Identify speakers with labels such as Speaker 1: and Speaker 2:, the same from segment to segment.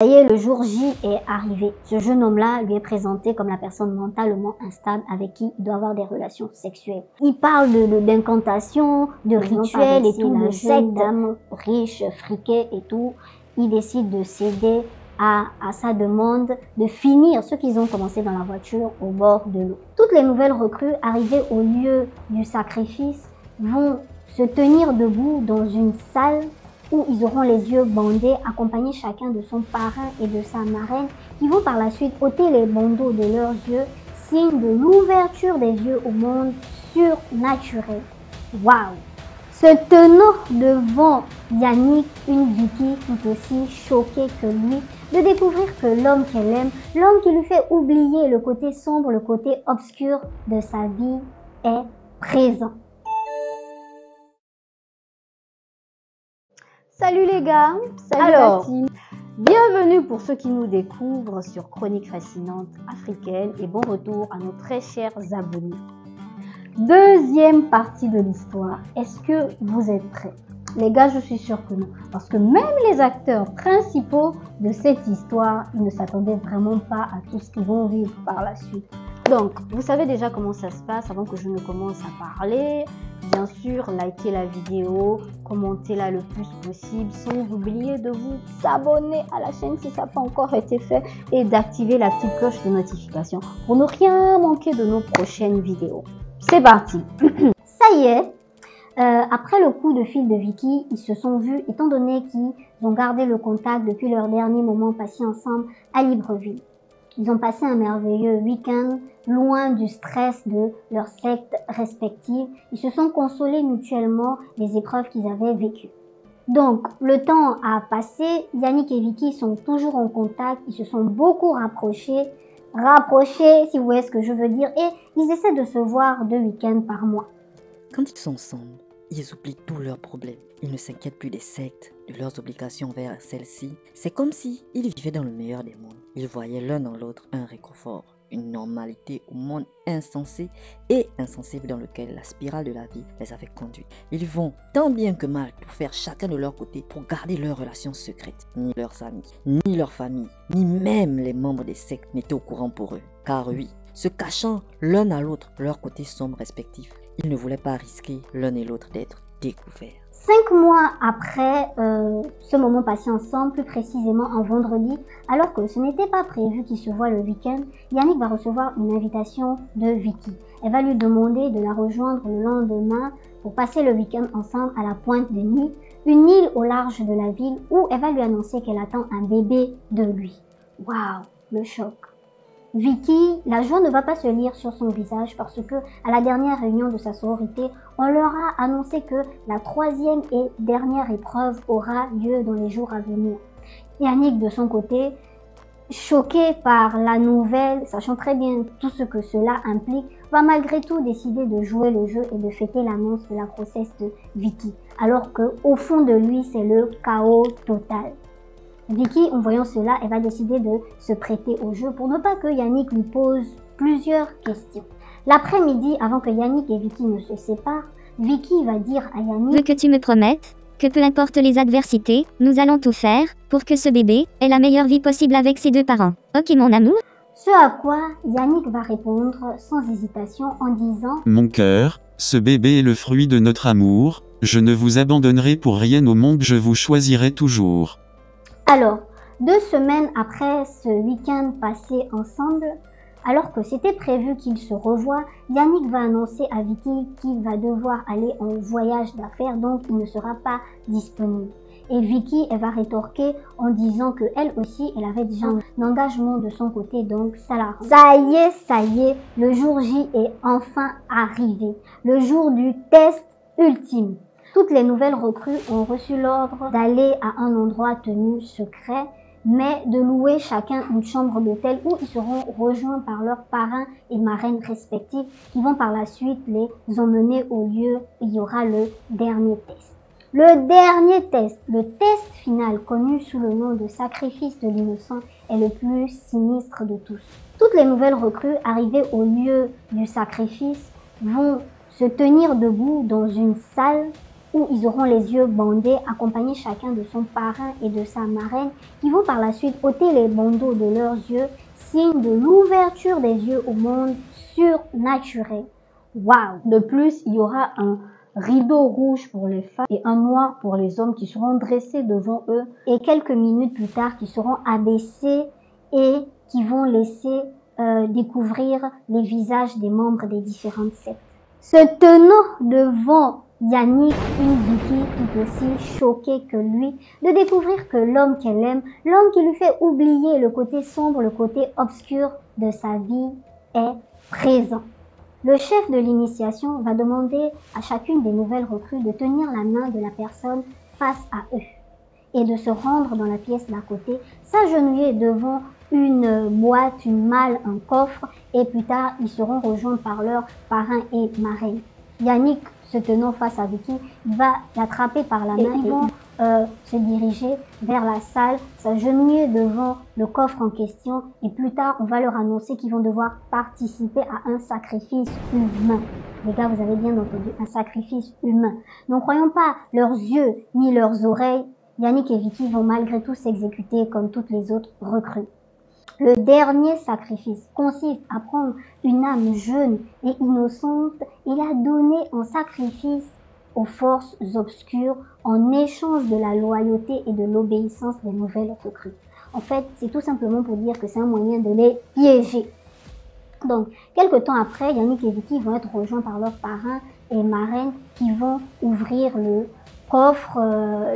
Speaker 1: Ça y est, le jour J est arrivé. Ce jeune homme-là lui est présenté comme la personne mentalement instable avec qui il doit avoir des relations sexuelles. Il parle d'incantations, de rituels et tout, de jeune dame riche, friquée et tout. Il décide de céder à sa demande, de finir ce qu'ils ont commencé dans la voiture au bord de l'eau. Toutes les nouvelles recrues arrivées au lieu du sacrifice vont se tenir debout dans une salle où ils auront les yeux bandés, accompagnés chacun de son parrain et de sa marraine, qui vont par la suite ôter les bandeaux de leurs yeux, signe de l'ouverture des yeux au monde surnaturel. Waouh! Se tenant devant Yannick, une Vicky tout aussi choquée que lui, de découvrir que l'homme qu'elle aime, l'homme qui lui fait oublier le côté sombre, le côté obscur de sa vie, est présent. Salut les gars, salut la team. Bienvenue pour ceux qui nous découvrent sur Chroniques Fascinantes Africaines et bon retour à nos très chers abonnés. Deuxième partie de l'histoire. Est-ce que vous êtes prêts? Les gars, je suis sûre que non. Parce que même les acteurs principaux de cette histoire, ils ne s'attendaient vraiment pas à tout ce qu'ils vont vivre par la suite. Donc, vous savez déjà comment ça se passe avant que je ne commence à parler. Bien sûr, likez la vidéo, commentez-la le plus possible sans oublier de vous abonner à la chaîne si ça n'a pas encore été fait et d'activer la petite cloche de notification pour ne rien manquer de nos prochaines vidéos. C'est parti. Ça y est, après le coup de fil de Vicky, ils se sont vus étant donné qu'ils ont gardé le contact depuis leur dernier moment passé ensemble à Libreville. Ils ont passé un merveilleux week-end, loin du stress de leurs sectes respectives. Ils se sont consolés mutuellement les épreuves qu'ils avaient vécues. Donc, le temps a passé, Yannick et Vicky sont toujours en contact, ils se sont beaucoup rapprochés, si vous voyez ce que je veux dire, et ils essaient de se voir 2 week-ends par mois.
Speaker 2: Quand ils sont ensemble, ils oublient tous leurs problèmes. Ils ne s'inquiètent plus des sectes, de leurs obligations envers celles-ci. C'est comme si ils vivaient dans le meilleur des mondes. Ils voyaient l'un dans l'autre un réconfort, une normalité au monde insensé et insensible dans lequel la spirale de la vie les avait conduits. Ils vont tant bien que mal tout faire chacun de leur côté pour garder leurs relations secrètes. Ni leurs amis, ni leur famille, ni même les membres des sectes n'étaient au courant pour eux. Car oui, se cachant l'un à l'autre leur côté sombre respectif, ils ne voulaient pas risquer l'un et l'autre d'être découverts.
Speaker 1: 5 mois après ce moment passé ensemble, plus précisément un vendredi, alors que ce n'était pas prévu qu'ils se voient le week-end, Yannick va recevoir une invitation de Vicky. Elle va lui demander de la rejoindre le lendemain pour passer le week-end ensemble à la Pointe de Nid, une île au large de la ville où elle va lui annoncer qu'elle attend un bébé de lui. Waouh, le choc. Vicky, la joie ne va pas se lire sur son visage parce que à la dernière réunion de sa sororité, on leur a annoncé que la 3e et dernière épreuve aura lieu dans les jours à venir. Yannick, de son côté, choqué par la nouvelle, sachant très bien tout ce que cela implique, va malgré tout décider de jouer le jeu et de fêter l'annonce de la grossesse de Vicky, alors que au fond de lui, c'est le chaos total. Vicky, en voyant cela, elle va décider de se prêter au jeu pour ne pas que Yannick lui pose plusieurs questions. L'après-midi, avant que Yannick et Vicky ne se séparent, Vicky va dire à Yannick:
Speaker 3: « Veux que tu me promettes que peu importe les adversités, nous allons tout faire pour que ce bébé ait la meilleure vie possible avec ses 2 parents. Ok mon amour ?»
Speaker 1: Ce à quoi Yannick va répondre sans hésitation en disant:
Speaker 4: « Mon cœur, ce bébé est le fruit de notre amour, je ne vous abandonnerai pour rien au monde, je vous choisirai toujours. »
Speaker 1: Alors, 2 semaines après ce week-end passé ensemble, alors que c'était prévu qu'ils se revoient, Yannick va annoncer à Vicky qu'il va devoir aller en voyage d'affaires, donc il ne sera pas disponible. Et Vicky, elle va rétorquer en disant que elle aussi, elle avait déjà un engagement de son côté, donc ça l'arrange. Ça y est, le jour J est enfin arrivé, le jour du test ultime. Toutes les nouvelles recrues ont reçu l'ordre d'aller à un endroit tenu secret, mais de louer chacun une chambre d'hôtel où ils seront rejoints par leurs parrains et marraines respectifs qui vont par la suite les emmener au lieu où il y aura le dernier test. Le dernier test, le test final connu sous le nom de sacrifice de l'innocent, est le plus sinistre de tous. Toutes les nouvelles recrues arrivées au lieu du sacrifice vont se tenir debout dans une salle où ils auront les yeux bandés, accompagnés chacun de son parrain et de sa marraine, qui vont par la suite ôter les bandeaux de leurs yeux, signe de l'ouverture des yeux au monde surnaturel. Waouh! De plus, il y aura un rideau rouge pour les femmes et un noir pour les hommes qui seront dressés devant eux et quelques minutes plus tard qui seront abaissés et qui vont laisser découvrir les visages des membres des différentes sectes. Se tenant devant Yannick, une Vicky tout aussi choquée que lui de découvrir que l'homme qu'elle aime, l'homme qui lui fait oublier le côté sombre, le côté obscur de sa vie est présent. Le chef de l'initiation va demander à chacune des nouvelles recrues de tenir la main de la personne face à eux et de se rendre dans la pièce d'à côté, s'agenouiller devant une boîte, une malle, un coffre et plus tard ils seront rejoints par leurs parrains et marraines. Yannick, se tenant face à Vicky, va l'attraper par la main et ils vont se diriger vers la salle, s'agenouiller devant le coffre en question et plus tard on va leur annoncer qu'ils vont devoir participer à un sacrifice humain. Les gars, vous avez bien entendu, un sacrifice humain. Ne croyons pas leurs yeux ni leurs oreilles, Yannick et Vicky vont malgré tout s'exécuter comme toutes les autres recrues. Le dernier sacrifice consiste à prendre une âme jeune et innocente et la donner en sacrifice aux forces obscures en échange de la loyauté et de l'obéissance des nouvelles recrues. En fait, c'est tout simplement pour dire que c'est un moyen de les piéger. Donc, quelques temps après, Yannick et Vicky vont être rejoints par leurs parrains et marraines qui vont ouvrir le coffre,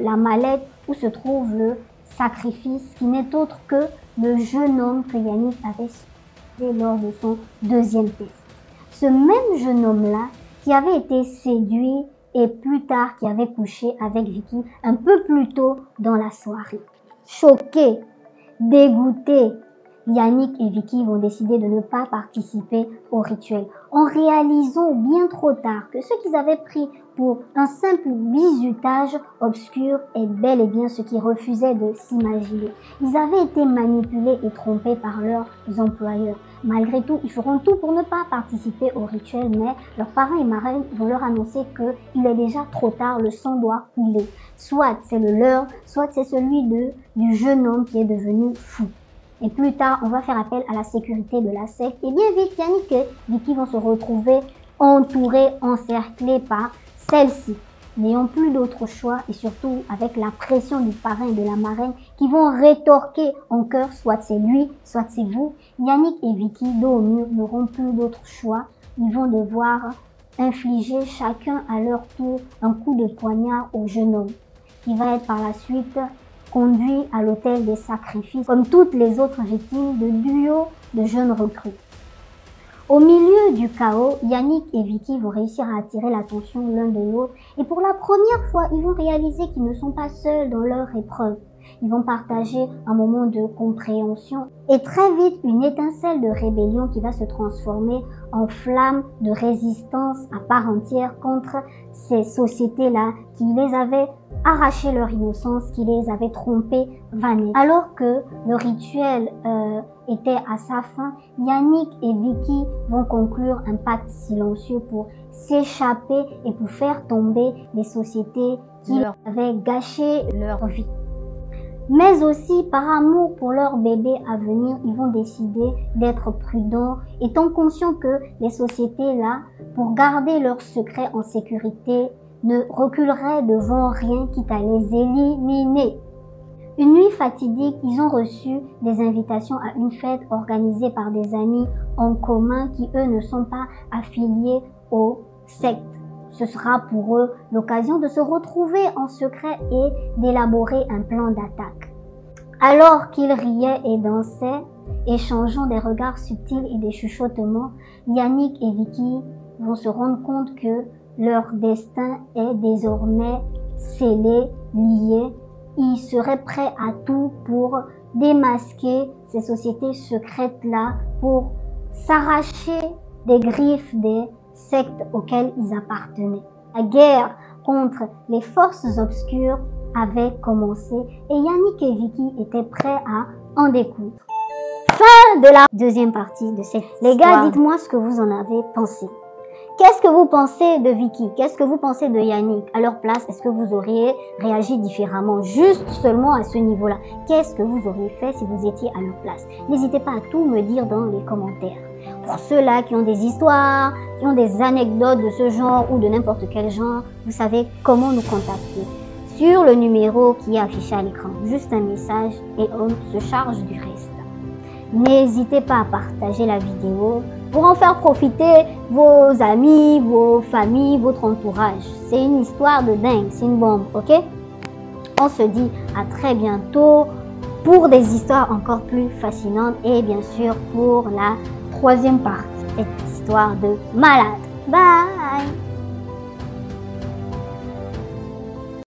Speaker 1: la mallette où se trouve le sacrifice qui n'est autre que le jeune homme que Yannick avait sauvé lors de son deuxième test. Ce même jeune homme-là qui avait été séduit et plus tard qui avait couché avec Vicky un peu plus tôt dans la soirée. Choqués, dégoûtés, Yannick et Vicky vont décider de ne pas participer au rituel en réalisant bien trop tard que ce qu'ils avaient pris pour un simple bizutage obscur est bel et bien ce qu'ils refusaient de s'imaginer. Ils avaient été manipulés et trompés par leurs employeurs. Malgré tout, ils feront tout pour ne pas participer au rituel, mais leurs parents et marraines vont leur annoncer qu'il est déjà trop tard, le sang doit couler. Soit c'est le leur, soit c'est celui du jeune homme qui est devenu fou. Et plus tard, on va faire appel à la sécurité de la secte. Et bien vite, Yannick et Vicky vont se retrouver entourés, encerclés par celle-ci. N'ayant plus d'autre choix et surtout avec la pression du parrain et de la marraine qui vont rétorquer en chœur, soit c'est lui, soit c'est vous, Yannick et Vicky, dos au mur, n'auront plus d'autre choix. Ils vont devoir infliger chacun à leur tour un coup de poignard au jeune homme, qui va être par la suite conduit à l'autel des sacrifices, comme toutes les autres victimes de duos de jeunes recrues. Au milieu du chaos, Yannick et Vicky vont réussir à attirer l'attention l'un de l'autre et pour la première fois, ils vont réaliser qu'ils ne sont pas seuls dans leur épreuve. Ils vont partager un moment de compréhension et très vite une étincelle de rébellion qui va se transformer en flamme de résistance à part entière contre ces sociétés-là qui les avaient arraché leur innocence, qui les avaient trompés, vannés. Alors que le rituel était à sa fin, Yannick et Vicky vont conclure un pacte silencieux pour s'échapper et pour faire tomber les sociétés qui leur avaient gâché leur vie. Mais aussi, par amour pour leur bébé à venir, ils vont décider d'être prudents, étant conscients que les sociétés-là, pour garder leur secret en sécurité, ne reculeraient devant rien quitte à les éliminer. Une nuit fatidique, ils ont reçu des invitations à une fête organisée par des amis en commun qui, eux, ne sont pas affiliés aux sectes. Ce sera pour eux l'occasion de se retrouver en secret et d'élaborer un plan d'attaque. Alors qu'ils riaient et dansaient, échangeant des regards subtils et des chuchotements, Yannick et Vicky vont se rendre compte que leur destin est désormais scellé, lié. Ils seraient prêts à tout pour démasquer ces sociétés secrètes-là, pour s'arracher des griffes des sectes auxquelles ils appartenaient. La guerre contre les forces obscures avait commencé et Yannick et Vicky étaient prêts à en découdre. Fin de la deuxième partie de cette histoire. Les gars, dites-moi ce que vous en avez pensé. Qu'est-ce que vous pensez de Vicky? Qu'est-ce que vous pensez de Yannick? À leur place, est-ce que vous auriez réagi différemment? Juste seulement à ce niveau-là. Qu'est-ce que vous auriez fait si vous étiez à leur place? N'hésitez pas à tout me dire dans les commentaires. Pour ceux-là qui ont des histoires, qui ont des anecdotes de ce genre ou de n'importe quel genre, vous savez comment nous contacter. Sur le numéro qui est affiché à l'écran. Juste un message et on se charge du reste. N'hésitez pas à partager la vidéo pour en faire profiter vos amis, vos familles, votre entourage. C'est une histoire de dingue, c'est une bombe, ok? On se dit à très bientôt pour des histoires encore plus fascinantes et bien sûr pour la troisième partie, cette histoire de malade. Bye!